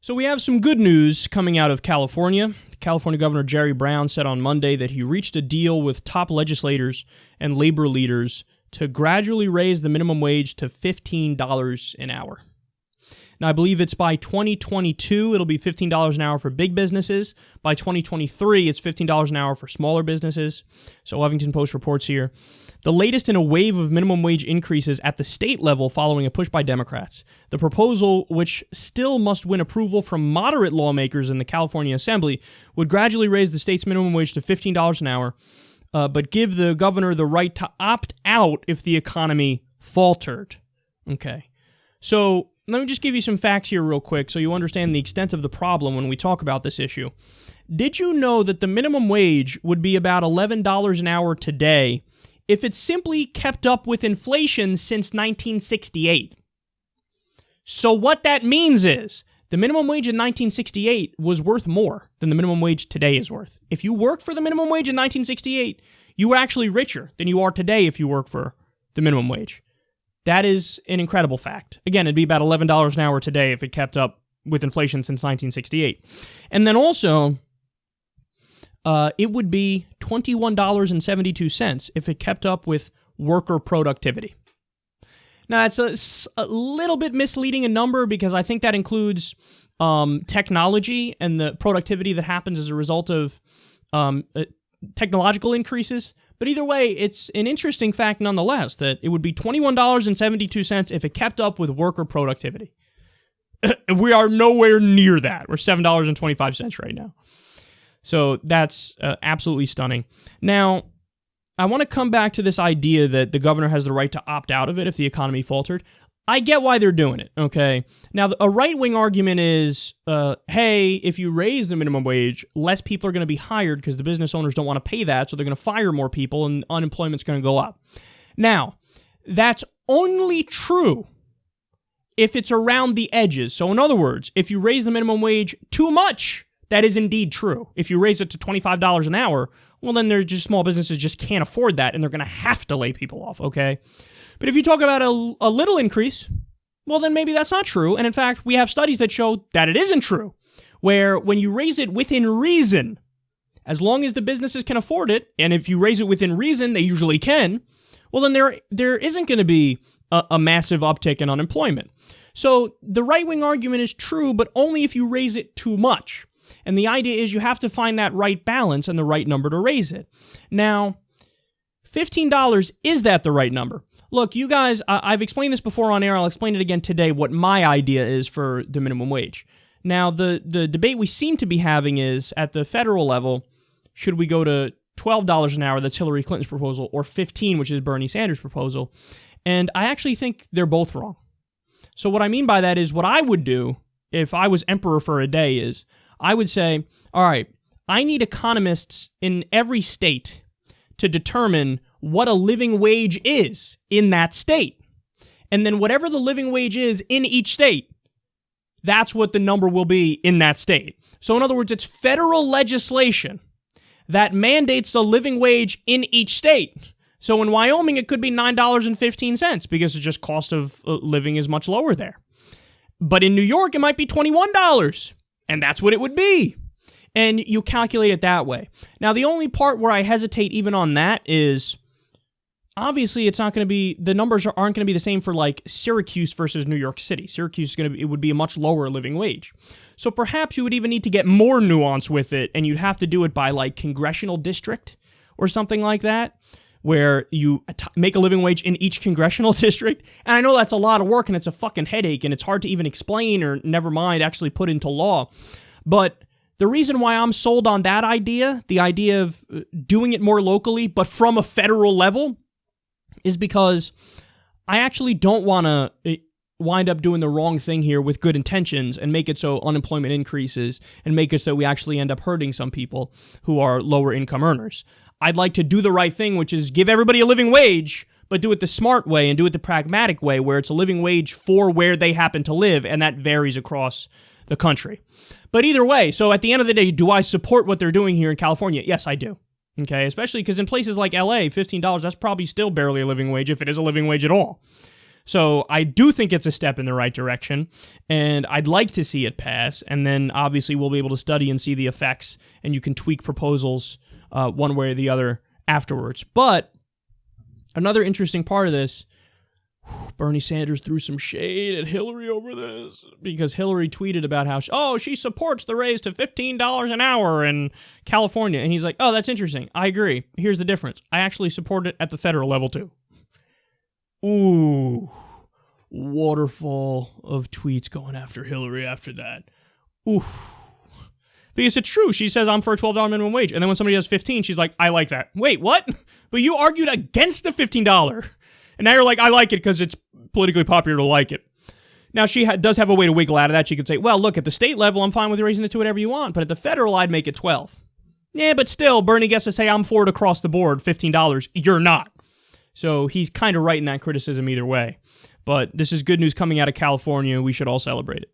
So we have some good news coming out of California. California Governor Jerry Brown said on Monday that he reached a deal with top legislators and labor leaders to gradually raise the minimum wage to $15 an hour. Now, I believe it's by 2022, it'll be $15 an hour for big businesses. By 2023, it's $15 an hour for smaller businesses. So Huffington Post reports here. The latest in a wave of minimum wage increases at the state level following a push by Democrats. The proposal, which still must win approval from moderate lawmakers in the California Assembly, would gradually raise the state's minimum wage to $15 an hour, but give the governor the right to opt out if the economy faltered. Okay. So let me just give you some facts here real quick so you understand the extent of the problem when we talk about this issue. Did you know that the minimum wage would be about $11 an hour today if it simply kept up with inflation since 1968? So what that means is the minimum wage in 1968 was worth more than the minimum wage today is worth. If you worked for the minimum wage in 1968, you were actually richer than you are today if you work for the minimum wage. That is an incredible fact. Again, it'd be about $11 an hour today if it kept up with inflation since 1968. And then also, it would be $21.72 if it kept up with worker productivity. Now, that's a little bit misleading a number because I think that includes technology and the productivity that happens as a result of technological increases. But either way, it's an interesting fact nonetheless that it would be $21.72 if it kept up with worker productivity. We are nowhere near that. We're $7.25 right now. So that's absolutely stunning. Now, I want to come back to this idea that the governor has the right to opt out of it if the economy faltered. I get why they're doing it, okay? Now, a right-wing argument is, hey, if you raise the minimum wage, less people are going to be hired because the business owners don't want to pay that, so they're going to fire more people and unemployment's going to go up. Now, that's only true if it's around the edges. So in other words, if you raise the minimum wage too much, that is indeed true. If you raise it to $25 an hour, well, then there's just small businesses just can't afford that, and they're going to have to lay people off, okay? But if you talk about a little increase, well, then maybe that's not true. And in fact, we have studies that show that it isn't true, where when you raise it within reason, as long as the businesses can afford it, and if you raise it within reason, they usually can, well, then there isn't going to be a massive uptick in unemployment. So the right-wing argument is true, but only if you raise it too much. And the idea is you have to find that right balance and the right number to raise it. Now, $15, is that the right number? Look, you guys, I've explained this before on air. I'll explain it again today, what my idea is for the minimum wage. Now, the debate we seem to be having is, at the federal level, should we go to $12 an hour, that's Hillary Clinton's proposal, or $15, which is Bernie Sanders' proposal? And I actually think they're both wrong. So what I mean by that is what I would do if I was emperor for a day is, I would say, all right, I need economists in every state to determine what a living wage is in that state. And then whatever the living wage is in each state, that's what the number will be in that state. So in other words, it's federal legislation that mandates the living wage in each state. So in Wyoming, it could be $9.15 because it's just cost of living is much lower there. But in New York, it might be $21, and that's what it would be. And you calculate it that way. Now, the only part where I hesitate even on that is, obviously, it's not going to be, the numbers aren't going to be the same for like Syracuse versus New York City. Syracuse it would be a much lower living wage. So perhaps you would even need to get more nuance with it, and you'd have to do it by like congressional district or something like that, where you make a living wage in each congressional district. And I know that's a lot of work, and it's a fucking headache, and it's hard to even explain, or never mind actually put into law. But the reason why I'm sold on that idea, the idea of doing it more locally, but from a federal level, is because I actually don't want to wind up doing the wrong thing here with good intentions and make it so unemployment increases and make it so we actually end up hurting some people who are lower income earners. I'd like to do the right thing, which is give everybody a living wage, but do it the smart way and do it the pragmatic way, where it's a living wage for where they happen to live, and that varies across the country. But either way, so at the end of the day, do I support what they're doing here in California? Yes, I do. Okay, especially because in places like LA, $15, that's probably still barely a living wage, if it is a living wage at all. So I do think it's a step in the right direction, and I'd like to see it pass, and then obviously we'll be able to study and see the effects, and you can tweak proposals one way or the other afterwards. But another interesting part of this, Bernie Sanders threw some shade at Hillary over this because Hillary tweeted about how, she supports the raise to $15 an hour in California. And he's like, oh, that's interesting. I agree. Here's the difference. I actually support it at the federal level too. Ooh, waterfall of tweets going after Hillary after that. Ooh. Because it's true. She says, I'm for a $12 minimum wage. And then when somebody does 15, she's like, I like that. Wait, what? But you argued against the $15. And now you're like, I like it because it's politically popular to like it. Now, she does have a way to wiggle out of that. She could say, well, look, at the state level, I'm fine with raising it to whatever you want. But at the federal, I'd make it 12. Yeah, but still, Bernie gets to say, I'm for it across the board, $15. You're not. So he's kind of right in that criticism either way. But this is good news coming out of California. We should all celebrate it.